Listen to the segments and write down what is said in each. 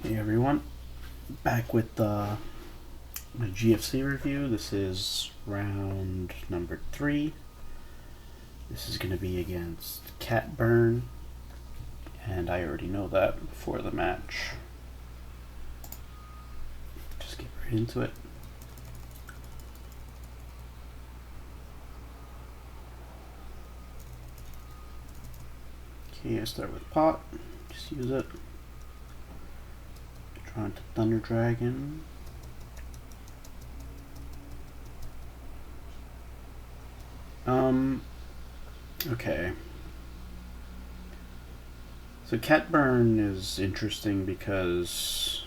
Hey everyone, back with the GFC review. This is round number 3. This is going to be against Catburn, and I already know that before the match. Just get right into it. Okay, I start with pot. Just use it. Draw into Thunder Dragon. Okay. So Catburn is interesting because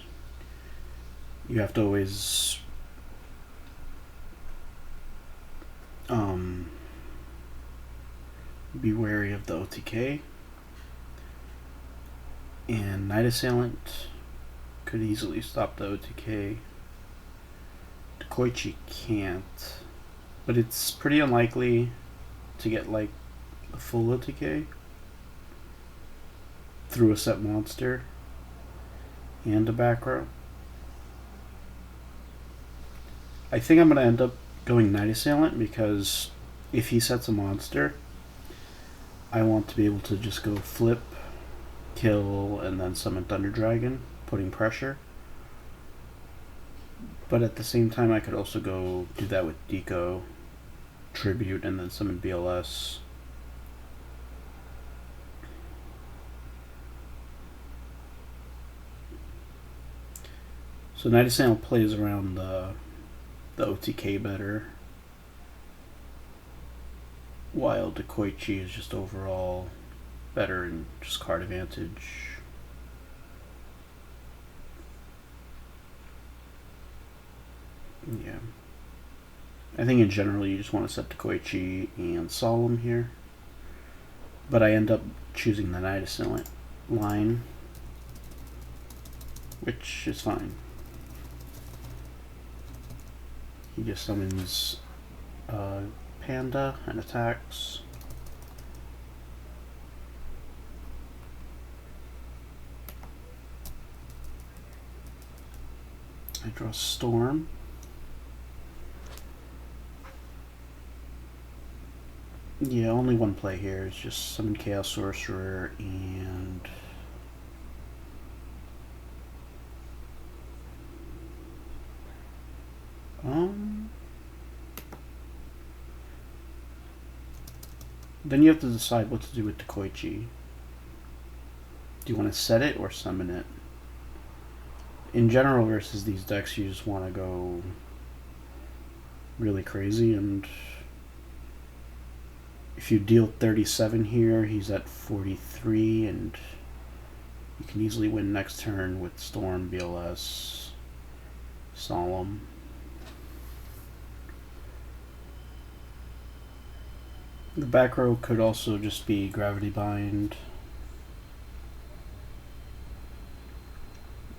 you have to always be wary of the OTK. And Night Assailant could easily stop the OTK. Koichi can't, but it's pretty unlikely to get like a full OTK through a set monster and a back row. I think I'm going to end up going Night Assailant because if he sets a monster, I want to be able to just go flip, kill, and then summon Thunder Dragon, putting pressure. But at the same time, I could also go do that with Deco, Tribute, and then summon BLS. So Night Assailant plays around the OTK better, while Koichi is just overall better in just card advantage. Yeah. I think in general you just want to set Koichi and Solemn here. But I end up choosing the Night Assailant line, which is fine. He just summons Panda and attacks. I draw Storm. Yeah, only one play here is just summon Chaos Sorcerer and then you have to decide what to do with the Koichi. Do you want to set it or summon it? In general, versus these decks, you just want to go really crazy, and if you deal 37 here, he's at 43, and you can easily win next turn with Storm, BLS, Solemn. The back row could also just be Gravity Bind.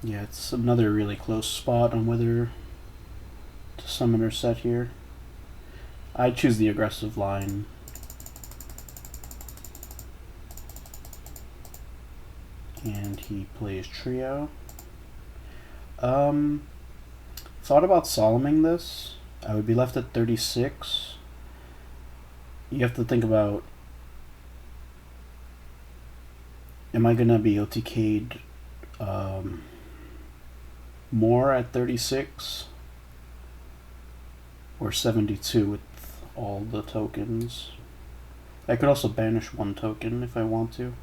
Yeah, it's another really close spot on whether to summon or set here. I choose the aggressive line. And he plays Trio. Thought about Solemning this. I would be left at 36. You have to think about, am I gonna be OTK'd more at 36 or 72 with all the tokens? I could also banish one token if I want to,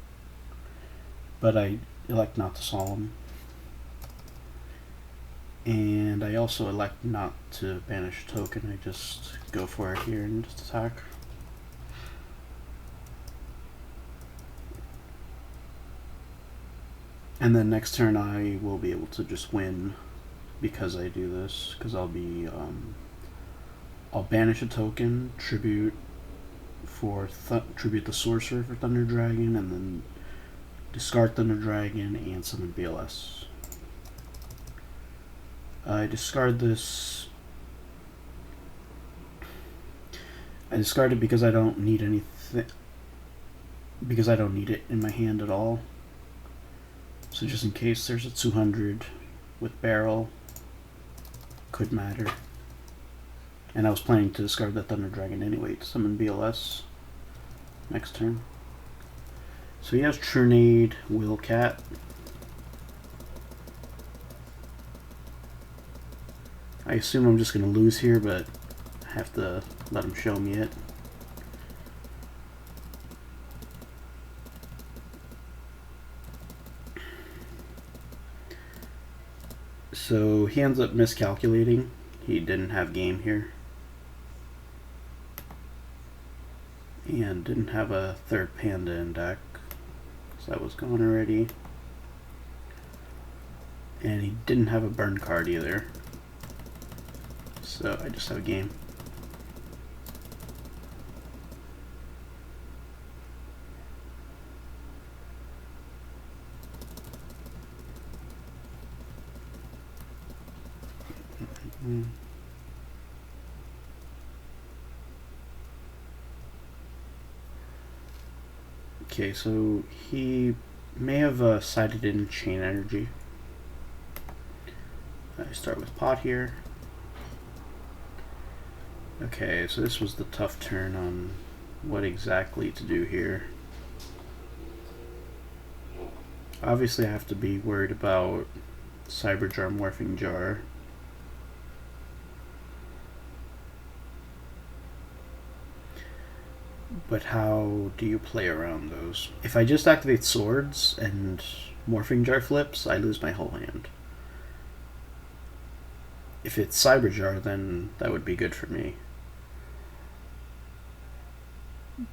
but I elect not to Solemn. And I also elect not to banish a token. I just go for it here and just attack. And then next turn I will be able to just win because I do this, because I'll be I'll banish a token, tribute tribute the sorcerer for Thunder Dragon, and then discard Thunder Dragon and summon BLS. I discard this. I discard it because I don't need anything. Because I don't need it in my hand at all. So just in case there's a 200 with barrel, could matter. And I was planning to discard that Thunder Dragon anyway to summon BLS next turn. So he has Trunade, Will Cat. I assume I'm just going to lose here, but I have to let him show me it. So he ends up miscalculating. He didn't have game here. And didn't have a third panda in deck. So that was gone already. And he didn't have a burn card either. So I just have a game. Okay, so he may have sided in Chain Energy. I start with pot here. Okay, so this was the tough turn on what exactly to do here. Obviously I have to be worried about Cyberjar Morphing Jar. But how do you play around those? If I just activate Swords and Morphing Jar flips, I lose my whole hand. If it's Cyberjar, then that would be good for me.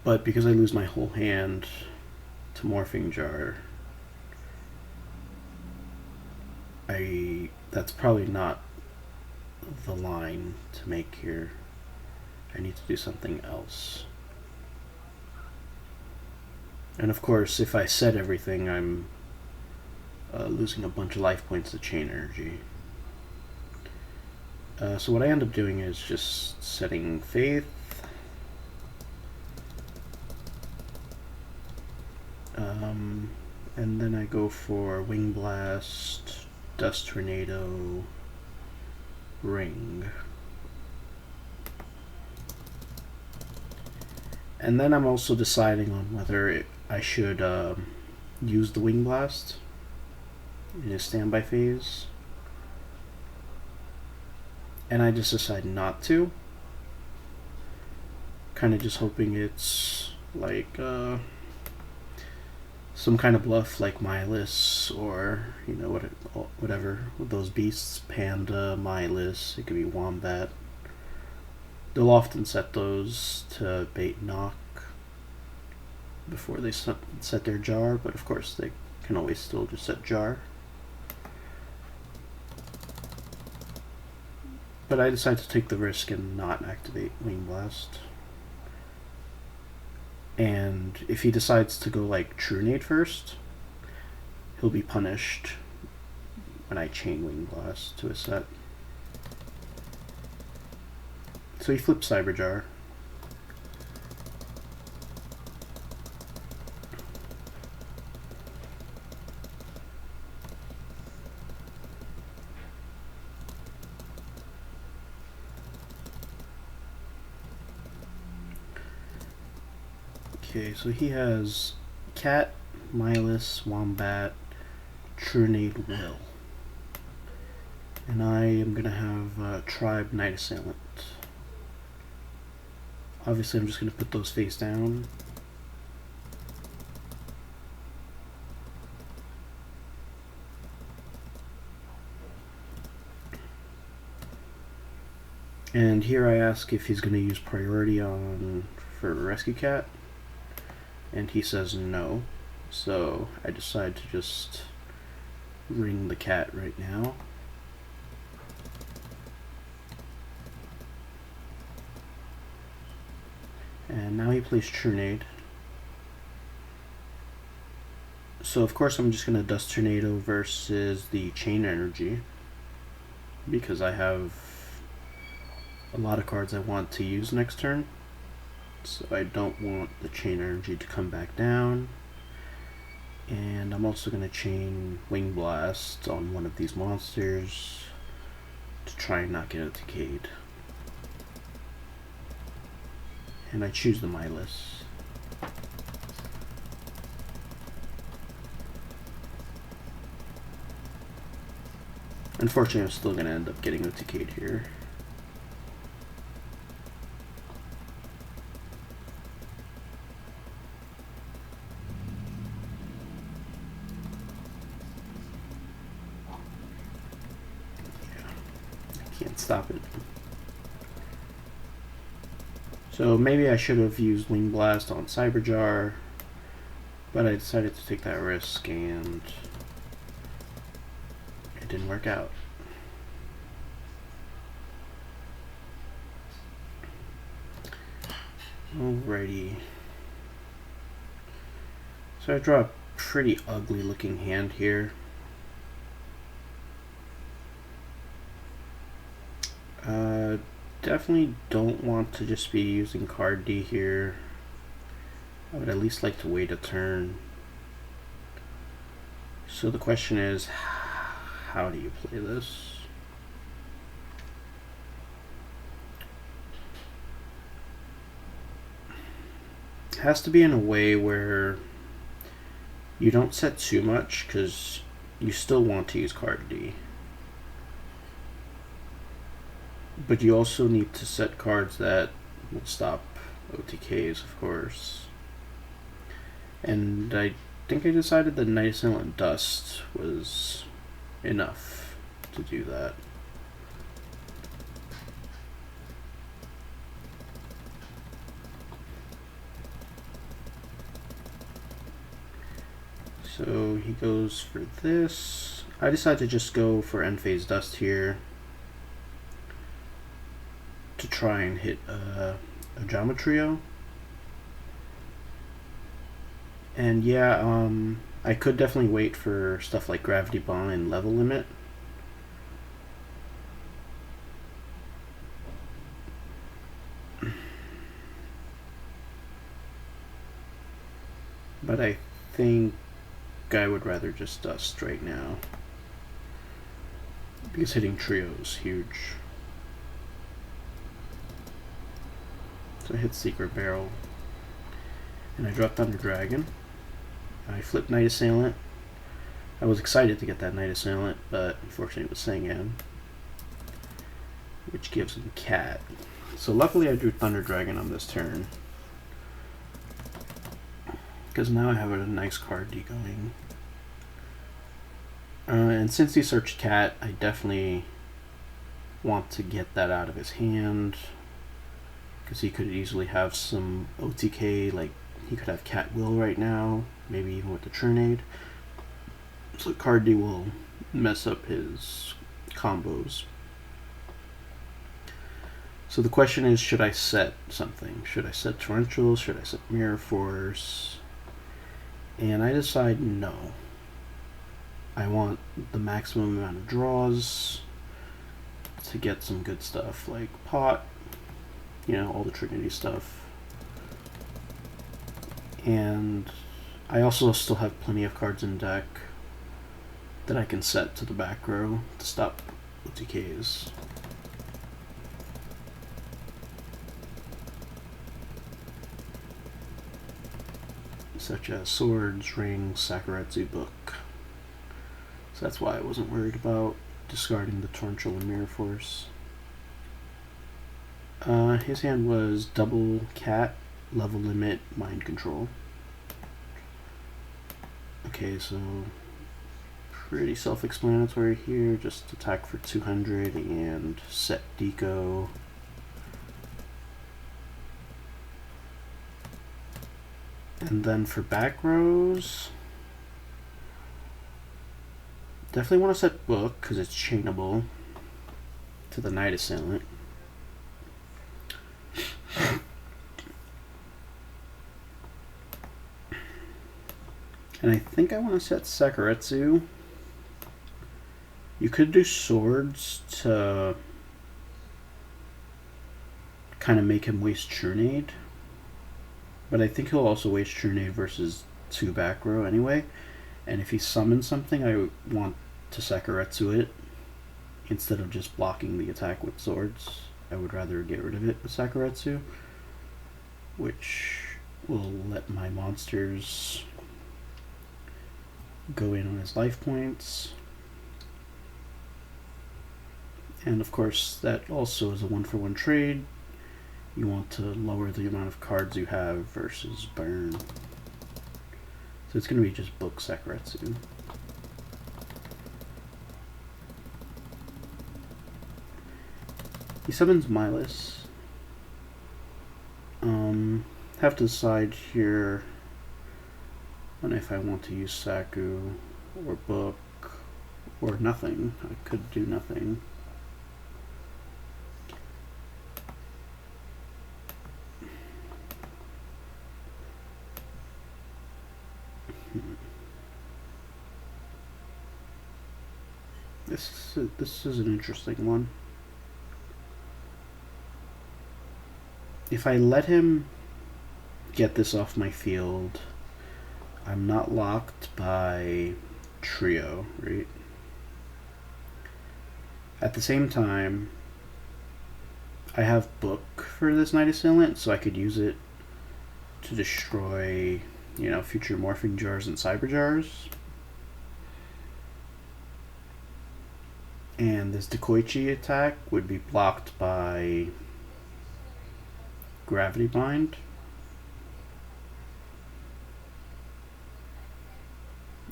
But because I lose my whole hand to Morphing Jar, that's probably not the line to make here. I need to do something else. And of course, if I set everything, I'm losing a bunch of life points to Chain Energy. So what I end up doing is just setting Faith. And then I go for Wing Blast, Dust Tornado, Ring. And then I'm also deciding on whether I should use the Wing Blast in a standby phase. And I just decide not to. Kind of just hoping it's like some kind of bluff like Milas, or you know, whatever with those beasts, Panda, Milas, it could be Wombat. They'll often set those to bait knock before they set their jar, but of course they can always still just set jar. But I decided to take the risk and not activate Wing Blast. And if he decides to go like Trunade first, he'll be punished when I chain Wing Blast to a set. So he flips Cyberjar. Okay, so he has Cat, Milas, Wombat, Trunade, Will. And I am going to have Tribe, Night Assailant. Obviously I'm just going to put those face down. And here I ask if he's going to use priority for Rescue Cat. And he says no. So I decide to just ring the cat right now. And now he plays Trunade. So of course I'm just going to Dust Tornado versus the Chain Energy, because I have a lot of cards I want to use next turn. So I don't want the Chain Energy to come back down. And I'm also going to chain Wing Blast on one of these monsters to try and not get it decayed. And I choose the Milas. Unfortunately, I'm still going to end up getting it decayed here. Can't stop it. So maybe I should have used Wing Blast on Cyberjar, but I decided to take that risk and it didn't work out. Alrighty. So I draw a pretty ugly looking hand here. Definitely don't want to just be using card D here. I would at least like to wait a turn. So the question is, how do you play this? It has to be in a way where you don't set too much, because you still want to use card D. But you also need to set cards that will stop OTKs, of course. And I think I decided that Night Assailant Dust was enough to do that. So he goes for this. I decided to just go for End Phase Dust here to try and hit a Geometrio. And yeah, I could definitely wait for stuff like Gravity Bomb and Level Limit. But I think I would rather just Dust right now, because hitting Trio is huge. So I hit Secret Barrel, and I drop Thunder Dragon. I flip Night Assailant. I was excited to get that Night Assailant, but unfortunately it was Sangan, which gives him Cat. So luckily I drew Thunder Dragon on this turn, because now I have a nice card D going. And since he searched Cat, I definitely want to get that out of his hand, because he could easily have some OTK, like he could have Cat Will right now, maybe even with the Churnade. So card D will mess up his combos. So the question is, should I set something? Should I set Torrential? Should I set Mirror Force? And I decide no. I want the maximum amount of draws to get some good stuff like Pot, you know, all the Trinity stuff. And I also still have plenty of cards in deck that I can set to the back row to stop OTKs. Such as Swords, Rings, Sakuretsu Book. So that's why I wasn't worried about discarding the Torrential and Mirror Force. His hand was double Cat, Level Limit, Mind Control. Okay, so pretty self-explanatory here. Just attack for 200 and set Deco. And then for back rows, definitely want to set Book because it's chainable to the Night Assailant. And I think I want to set Sakuretsu. You could do Swords to kind of make him waste Churnade, but I think he'll also waste Churnade versus 2 back row anyway. And if he summons something, I want to Sakuretsu it instead of just blocking the attack with swords. I would rather get rid of it with Sakuretsu, which will let my monsters go in on his life points. And of course, that also is a 1-for-1 trade. You want to lower the amount of cards you have versus burn. So it's going to be just book Sakuretsu. He summons Milas. Have to decide here on if I want to use Saku or book or nothing. I could do nothing. This is an interesting one. If I let him get this off my field, I'm not locked by trio, right? At the same time, I have book for this Night Assailant, so I could use it to destroy, future morphing jars and cyber jars. And this Dekoichi attack would be blocked by Gravity Bind.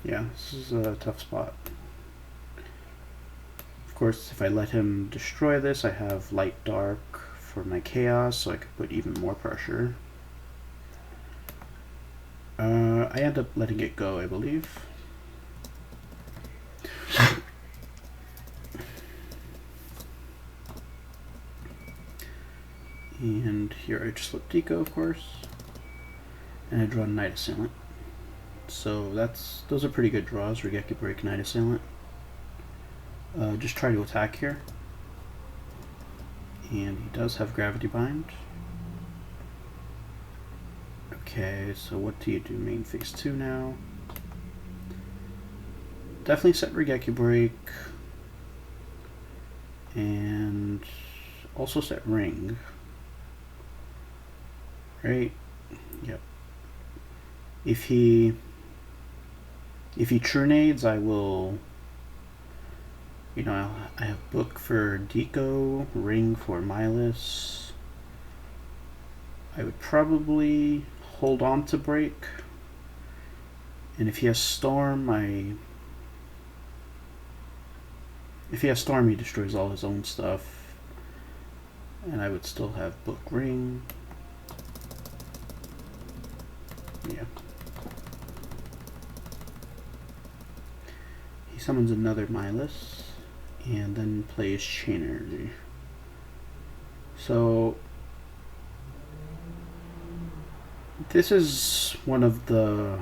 Yeah, this is a tough spot. Of course, if I let him destroy this, I have Light Dark for my Chaos, so I could put even more pressure. I end up letting it go, I believe. And here I just flip Deco, of course, and I draw a Night Assailant. So those are pretty good draws. Regeki Break, Night Assailant. Just try to attack here, and he does have Gravity Bind. Okay, so what do you do? Main phase 2 now. Definitely set Regeki Break, and also set Ring. Right? Yep. If he True Nades, I will, I have Book for Deco, Ring for Milas. I would probably hold on to Break. And if he has Storm, he destroys all his own stuff. And I would still have Book Ring. Yeah. He summons another Milas and then plays Chain Energy. So this is one of the...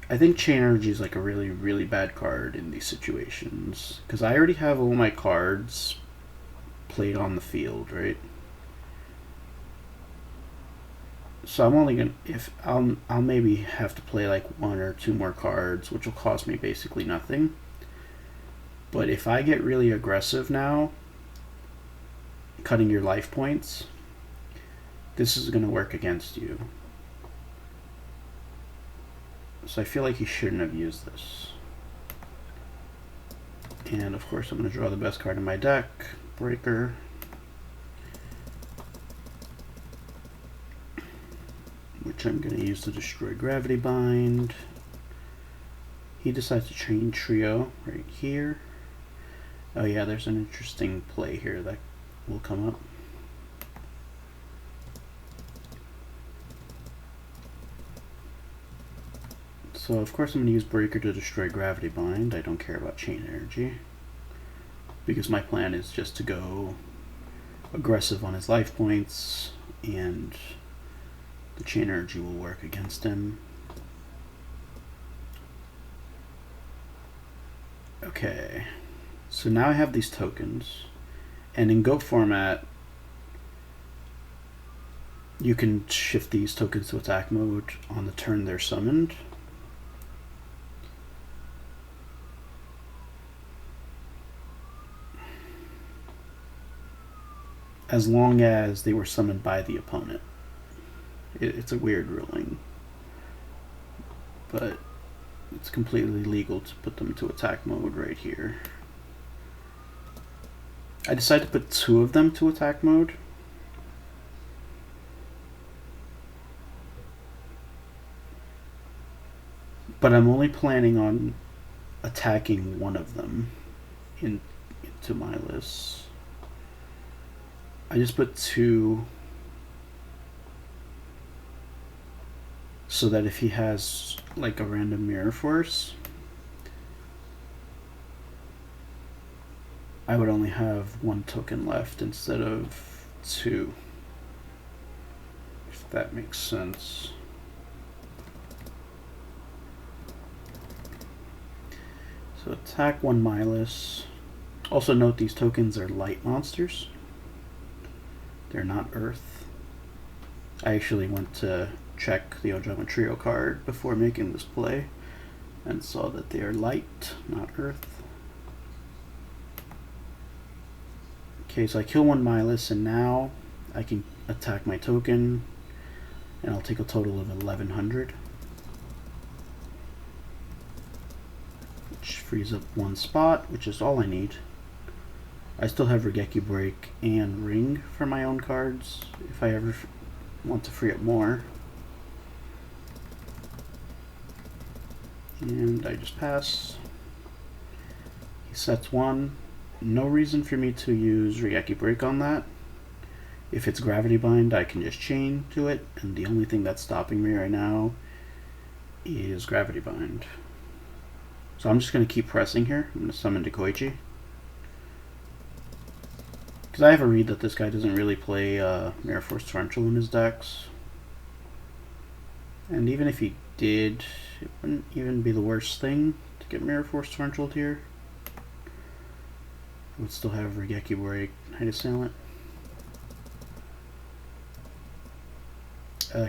I think Chain Energy is like a really, really bad card in these situations, because I already have all my cards played on the field, right? So I'm only gonna, I'll maybe have to play like 1 or 2 more cards, which will cost me basically nothing. But if I get really aggressive now, cutting your life points, this is gonna work against you. So I feel like he shouldn't have used this. And of course I'm gonna draw the best card in my deck, Breaker. Which I'm going to use to destroy Gravity Bind. He decides to chain Trio right here. Oh yeah, there's an interesting play here that will come up. So of course I'm going to use Breaker to destroy Gravity Bind. I don't care about Chain Energy, because my plan is just to go aggressive on his life points, and the Chain Energy will work against him. Okay, so now I have these tokens, and in Goat format, You can shift these tokens to attack mode on the turn they're summoned. As long as they were summoned by the opponent. It's a weird ruling, but it's completely legal to put them to attack mode right here. I decided to put 2 of them to attack mode. But I'm only planning on attacking one of them into my list. I just put 2 so that if he has like a random mirror force, I would only have 1 token left instead of 2. If that makes sense. So attack 1 Milas. Also note these tokens are light monsters. They're not earth. I actually went to check the Ojama Trio card before making this play and saw that they are light, not earth. Okay, so I kill 1 Milas and now I can attack my token and I'll take a total of 1100. Which frees up 1 spot, which is all I need. I still have Regeki Break and Ring for my own cards if I ever want to free up more. And I just pass. He sets 1. No reason for me to use Regeki Break on that. If it's Gravity Bind, I can just chain to it, and the only thing that's stopping me right now is Gravity Bind. So I'm just going to keep pressing here. I'm going to summon Koichi. Because I have a read that this guy doesn't really play Mirror Force Torrential in his decks. And even if he did, it wouldn't even be the worst thing to get Mirror Force Torrential here. I would still have Regeki Break, Night Assailant.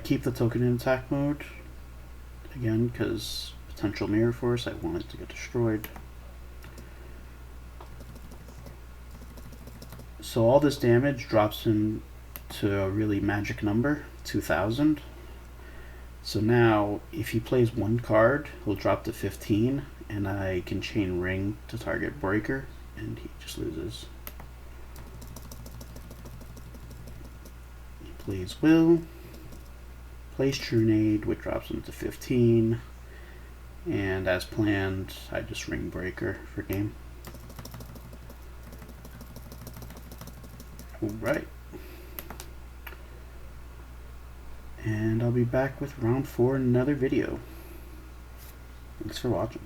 Keep the token in attack mode. Again, because potential Mirror Force, I want it to get destroyed. So all this damage drops him to a really magic number, 2000. So now, if he plays 1 card, he'll drop to 15, and I can chain Ring to target Breaker, and he just loses. He plays Will, plays Trunade, which drops him to 15, and as planned, I just Ring Breaker for game. Alright. And I'll be back with round 4 in another video. Thanks for watching.